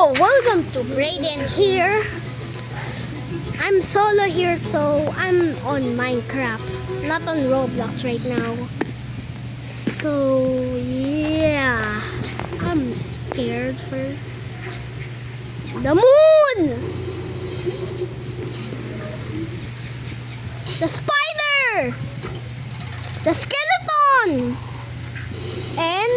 Welcome to Brayden here. I'm solo here, so I'm on Minecraft, not on Roblox right now. So yeah, I'm scared first. The moon! The spider! The skeleton! And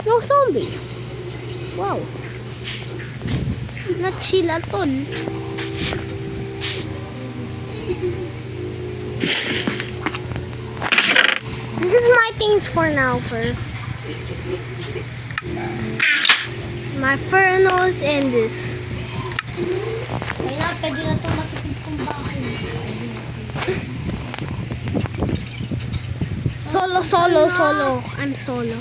no zombie. Wow. Not chill at all. This is my things for now first. My furnace and this. Kaya na, pwede na ito matipid kung bakit. Solo. I'm solo.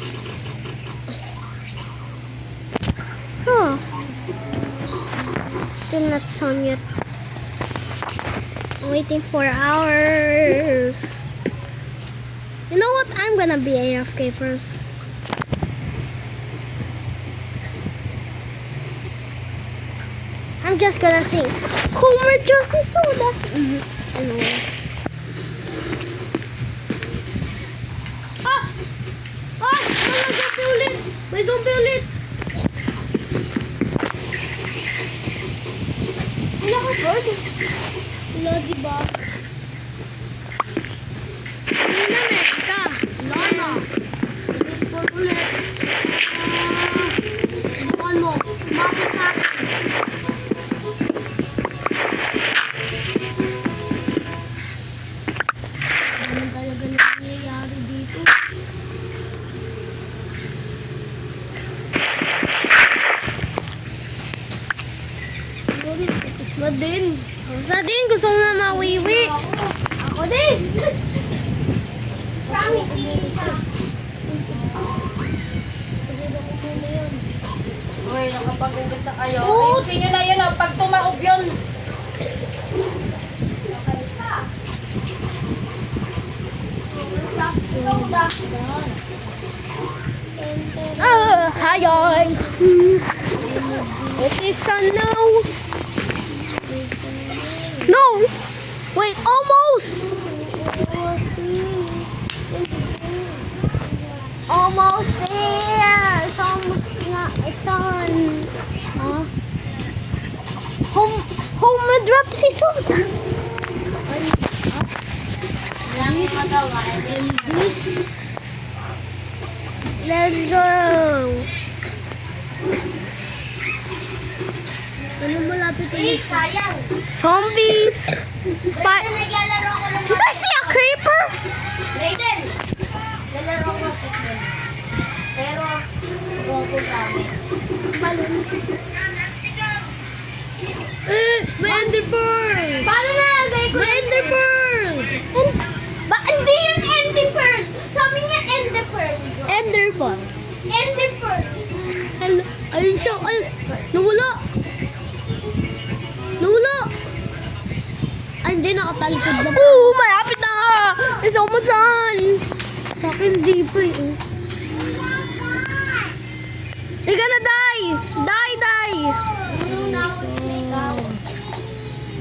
Huh. Still not sun yet. I'm waiting for hours. You know what? I'm gonna be AFK first. I'm just gonna sing Homer Josie Soda. Anyways. May zombie ulit! Wala ka sword. Wala, diba? Hindi na, meron ka. Wala na. Respawn ulit. Subukan mo. Umapit sa akin. Ano talaga nangyayari dito? Tapos din. Tapos din, gusto mo na mawiwi. Ako din. Promise, Uy, nakapag-ugas na kayo. Ayusin nyo na yun, pag tumaob yun. Hi guys. It is sun now. No. Wait, almost. Almost there. It's almost not a sun. Huh? Homer dropped si soda. Let's go. Ano malapit sayang. Zombies. Naglalaro ko ng Did I see a creeper? Brayden! Naglalaro ko ng Pokemon. Pero, huwag ko kami. May ender pearl. Paano na? May ender pearl. Hindi yun Ender Pearl! Sabi niya Ender Pearl. Ender pearl. Ender Pearl! Ayun siya. Ay, nawala. Ay, hindi, nakatalikod lang. Oo, malapit na nga. It's almost on. Sa akin, di pa eh. You're gonna die. Die. Ano na ako sa ikaw?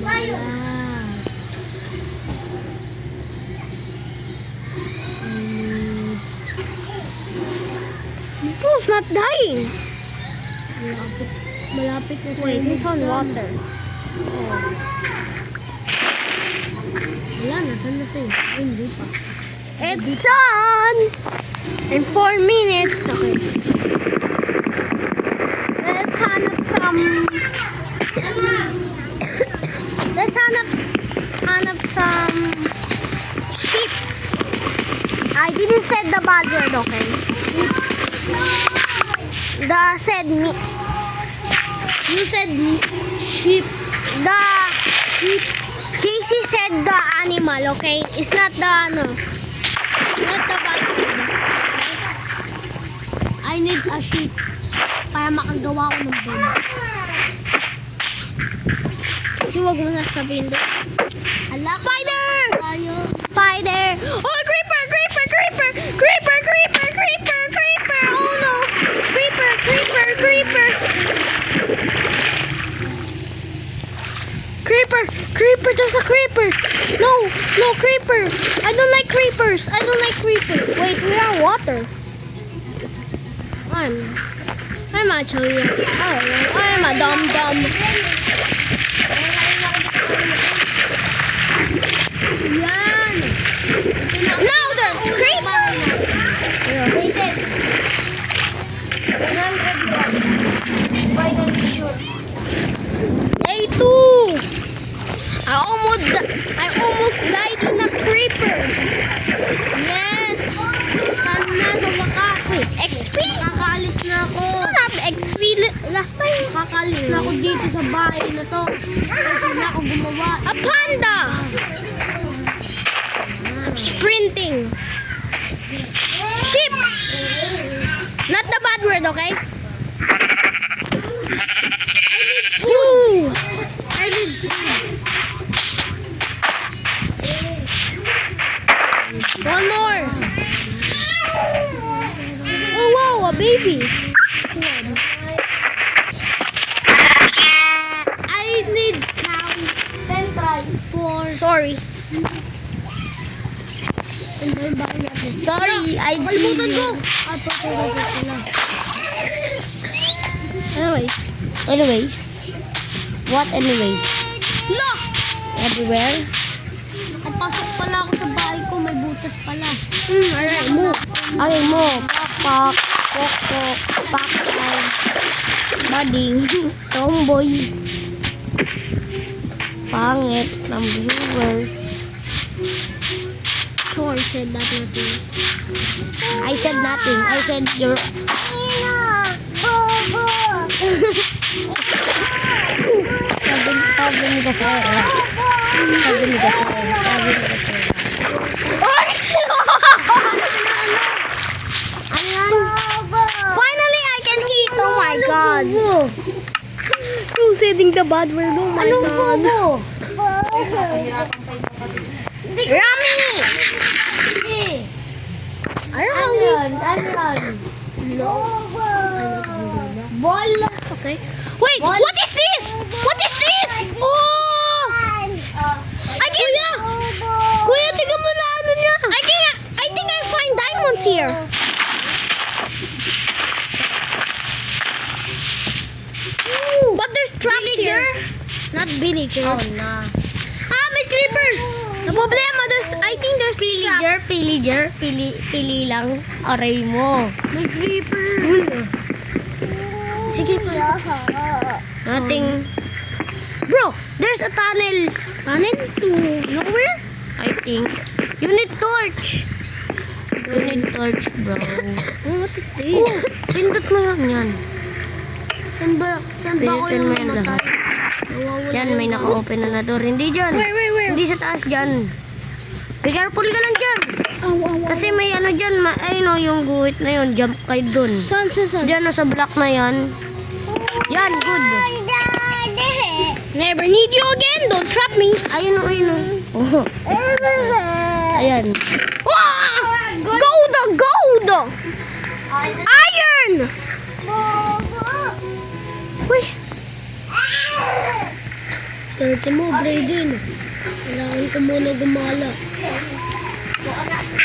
Sayo! Oh, it's not dying. Malapit na Wait, it's on water. Wala na, saan na siya? Ay, hindi pa. It's on! In 4 minutes. Okay. Let's hanap some... Let's hanap some... sheeps. I didn't say the bad word, okay? You said sheep. The sheep. Casey said the animal, okay? It's not the not the bad word. I need a sheep para makagawa ko ng bed. Kasi wag mo na sabihin doon. Ala, Spider! tayo. Spider! Oh, creeper! Oh no! Creeper! No, creeper. I don't like creepers. I don't like creepers. Wait, we are water. I'm actually, I'm a dum-dum. Yan. Now there's creepers. Rated. 100 by the mission. Day 2. I almost died in a creeper. Yes. Sana sa wakas. XP? Kakaalis na ako. I don't have XP last time. Kakaalis na ako dito sa bahay na to. Kasi na ako gumawa. A panda. Sprinting. Sheep. Not the bad word, okay? Ooh. I need food. One more. Oh wow, a baby. I need cow. 10 tries. 4. Sorry. Ano ba yung bahay natin? Sorry, I Kalimutan ko. did. Ito na. Anyways. What anyways? Look! Everywhere? Nakapasok pala ako sa bahay ko. May butas pala. Alright, move. Okay, move. Pak, pok, pok, pak, bading, tomboy. Pangit ng viewers. So I said that nothing. I said nothing. I said you're... Sabi ni kasi. Sabi ni kasi. Finally, I can eat. Oh my God. Who's saying the bad word? Oh my Anong God. bobo? Rami! Eh. Ayaw Ano yan? Ball. Okay. Wait, what is this? What is this? Oh! I can... Kuya, tingnan mo na ano niya. I think I find diamonds here. But there's traps here. Not villager. Oh, na. May creeper. The problema, I think there's traps. Pillager. Pili lang. Aray mo. May creeper. Sige pa. Nothing. Bro, there's a tunnel. Tunnel to nowhere? I think. You need torch. You need torch, bro. Oh, what is this? Oh, pindot mo lang yan. Saan ba ako Pindutin yung mo yan mamatay? lahat. Nawawala Yan, may yung naka-open na door. Hindi dyan. Where? Hindi sa taas dyan. Be careful ka lang dyan. Kasi may ano dyan, ayun o, yung guhit na yun. Jump kayo dun. Saan? Dyan o, sa block na yan. Yan, good. Never need you again. Don't trap me. Ayun o. Oh. Ayan. Gold! Iron! Uy! Swerte mo, Brayden. Kailangan ko muna gumala.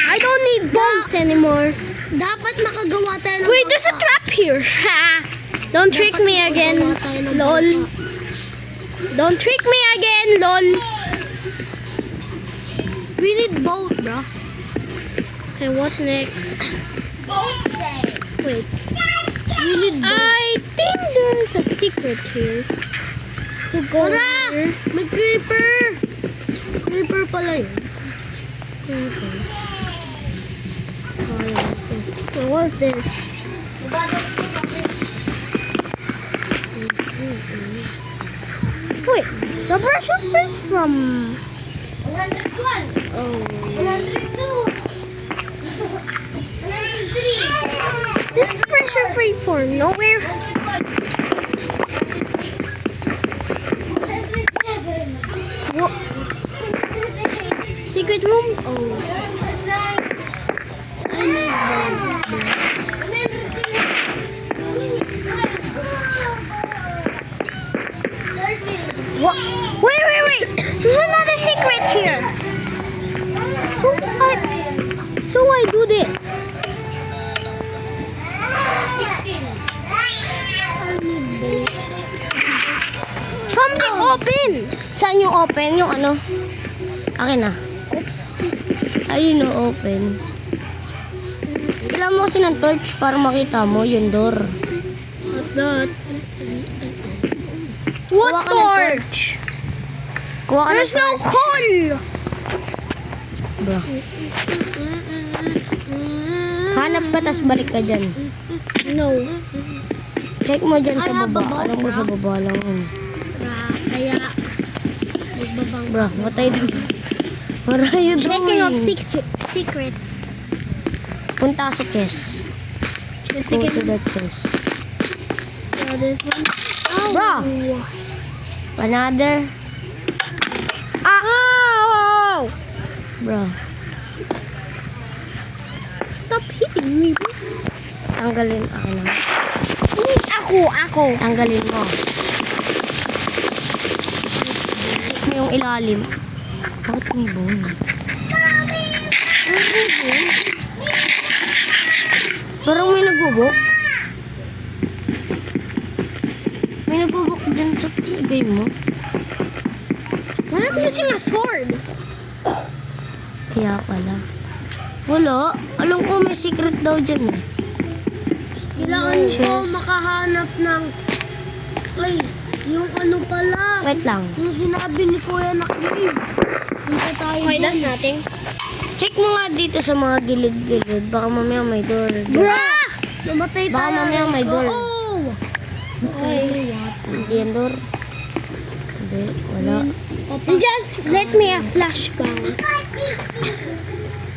I don't need bones anymore. Dapat makagawa tayo ng Wait, there's a trap here. Ha! Don't trick me again, lol. Don't trick me again, lol. We need boat, bro. Okay, what next? Wait. We need boat. I think there's a secret here. To go Tara! here. May creeper! Creeper pala yun. So what's this? Wait, the pressure break from... 101! Oh. 102! 103! This is pressure free for nowhere. 107! What? Secret room? Oh. What? Wait. There's another secret here. open. Saan yung open? Yung ano? Akin na. Ayun o, open. Kailangan mo kasi ng torch para makita mo yung door. What's that? Kuha What ka ng torch? Kuha ka ng There's no coal. Bro. Hanap ka, tas balik ka dyan. No. Check mo dyan sa I have a baba. ball, Alam ko bro. sa baba lang yun. Kaya, magbabang. Bro, what are you doing? What are you Checking of doing? secrets. Punta ka sa chest. Just Go to second. the chest. This one. Oh. Bro. Another. Oh! Bro. Stop hitting me. Tanggalin ako lang. Ako. Tanggalin mo. Check mo yung ilalim. Bakit may bone? Parang may nagbubok. May nagbubok dyan sa pinagay mo. Why am I using a sword? Kaya pala. Wala. Alam ko may secret daw dyan eh. Kailangan ko Chest. makahanap ng... Ay, yung ano pala. Wait lang. Yung sinabi ni Kuya na cave. Punta tayo Okay, dun. that's nothing. Check mo nga dito sa mga gilid-gilid. Baka mamaya may door. Bruh! Namatay tayo. Baka mamaya may door. Oo! Ay, Hindi yan door. Hindi. Wala. just let me a flashbang.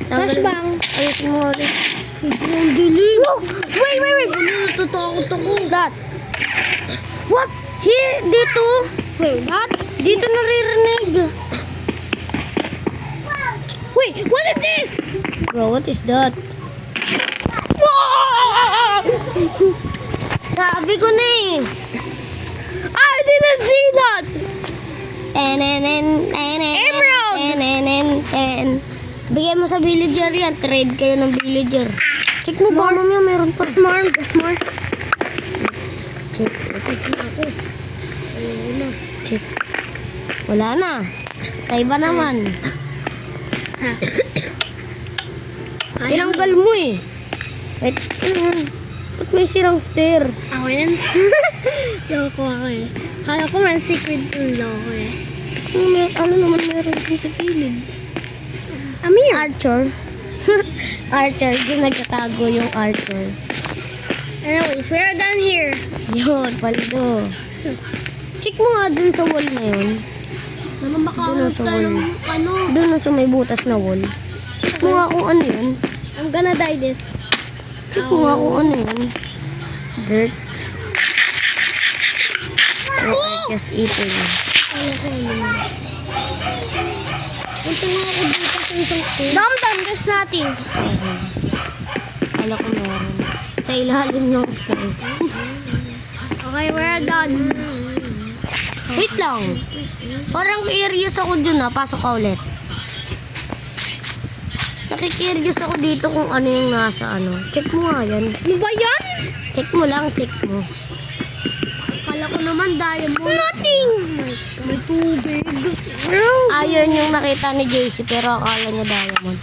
Flashbang. Ayusin mo ulit. Sobrang dilim. Wait. Natatakot ako. What's that? What? Here? Dito? Wait, what? Dito naririnig. Wait, what is this? Bro, what is that? Sabi ko na eh. I didn't see that. Emerald! Bigay mo sa villager yan. Trade kayo ng villager. Check mo ba mamaya meron pa. Smart. Check. Check. Wala na. Sa iba naman. Tinanggal mo eh. Wait. Ba't may sirang stairs? Ako yan. Loko ako eh. Kala ko man secret yung loko eh. Ano naman meron dun sa gilid? Amir. Archer. Archer. Doon nagtatago yung Archer. Anyways, we're done here. Yun, paldo. Check mo nga dun sa wall na yun. Naman baka Doon sa wall. ano. Doon na sa may butas na wall. Check mo nga kung ano yun. I'm gonna die this. Check mo nga kung ano yun. Dirt. Okay, just eating. Kala ko ano. Punta nga ako dito sa isang cave. Dum, there's nothing. Okay. Kala ko meron. Sa ilalim ng stairs. Okay, we're done. Wait lang. Parang curious ako dun ah. Pasok ka ulit. Nakikurious ako dito kung ano yung nasa ano. Check mo nga yan. Ano ba yan? Check mo lang, check mo. Kala ko naman diamond. Nothing! May tubig. Iron yung nakita ni JC pero akala niya diamond.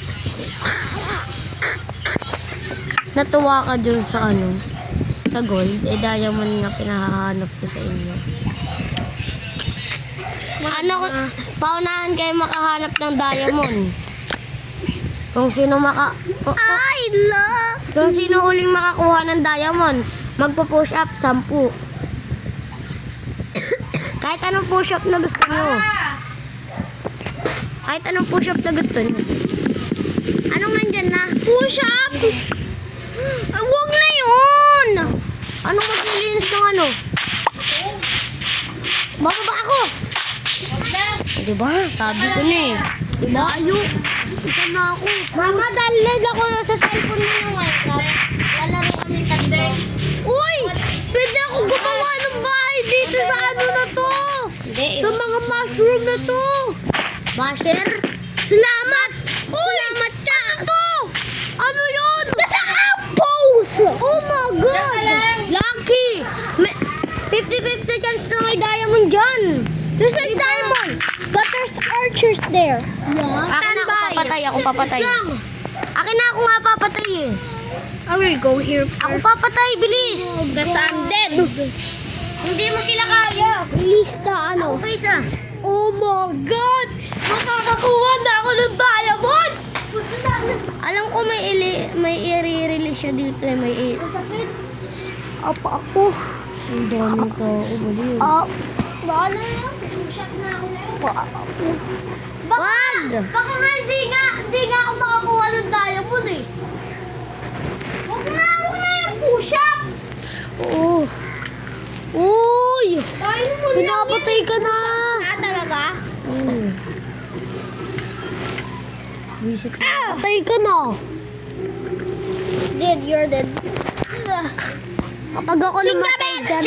Natuwa ka dun sa ano, sa gold. Eh diamond nga pinahahanap ko sa inyo. Ano, paunahan kayo makahanap ng diamond. Kung sino I love... kung sino huling makakuha ng diamond, magpo-push up 10. Kahit anong push up na gusto nyo. Kahit anong push up na gusto nyo. Anong nandyan na? Push up! Ay, wag na yun! Anong maglilinis ng ano? Bababa ako! Diba? Sabi ko na eh. Diba? Isa na ako. Mama, dalad ako sa cellphone mo ng Minecraft. Lalaro kami tatlo. Uy! Pwede ako gumawa ng bahay dito sa ano na to! Hindi. Sa mga mushroom na to! Basher? Salamat! Uy! Salamat ka! Ano to? Ano yun? Nasa apples! Oh my God! Lucky! May 50-50 chance na may diamond dyan. There's a diamond, but there's archers there. Yeah. Akin na, ako papatay. Lang. Akin na, ako nga papatay eh. I will go here Ako first. papatay, bilis. Because I'm dead. Hindi mo sila kaya. Release the ano. Okay sa. Oh my God! Makakakuha na ako ng diamond! Alam ko may i-release siya dito eh. Apa ako? Ang daming tao. Baliw. Baka na lang. Shot na ako na yun. Wag! Baka nga hindi nga ako makakuha ng diamond eh. Huwag na yung push-up. Oo. Uy! Tayo mo lang Pinapatay ka na. talaga? Visit ka. Patay ka na. Dead, you're dead. Kapag ako namatay dyan.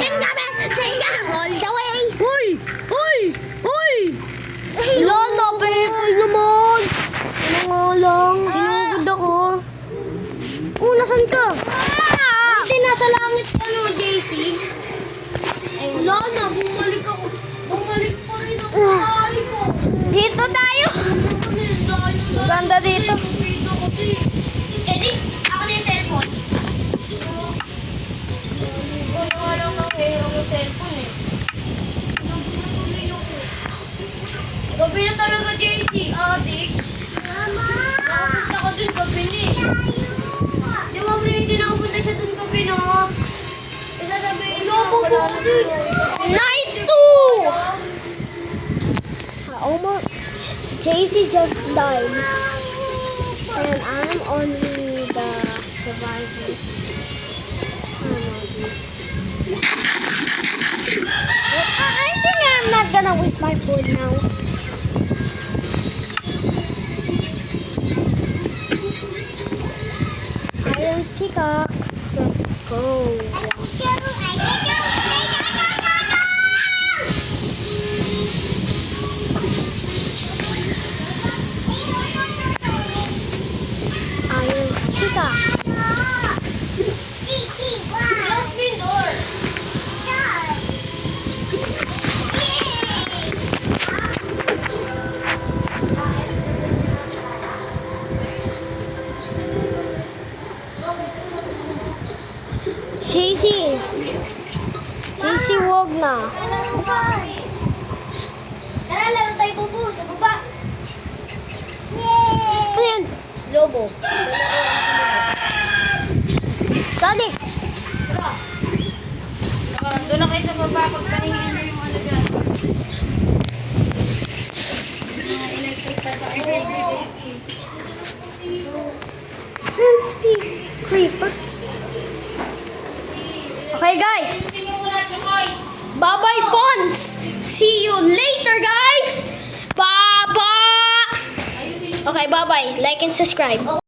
Chinga! All the way! Uy! Uy! Uy! Wala na, pekay naman. Ano nga lang? Sinugod ako. Nasan ka? Hindi nasa langit ka no, JC. Wala na, bumalik ako. Bumalik pa rin ako sa bahay ko. Dito tayo. Ganda dito. Eddie, ako na yung cellphone. Wala lang nakahirap yung cellphone eh. Gabi na talaga, JC. Adik. Mama! Nakapunta ko dun gabi ni. Di ba, ready na kapunta siya dun gabi na. Isasabihin niya. Wala po Night 2! Almost. JC just died. And I'm only the survivor. I think I'm not gonna waste my food now. Iron pickaxe. Let's go. Iron pickaxe. Close me door. Casey! Casey, wag na. Tara, laro tayo bubu sa baba. Ano yan? Lobo. Sali! Doon na kayo sa baba pag panihin nyo yung ano dyan. Mga electric pa sa Creeper. Okay, guys. Bye-bye, Pons. See you later, guys. Bye-bye. Okay, bye-bye. Like and subscribe.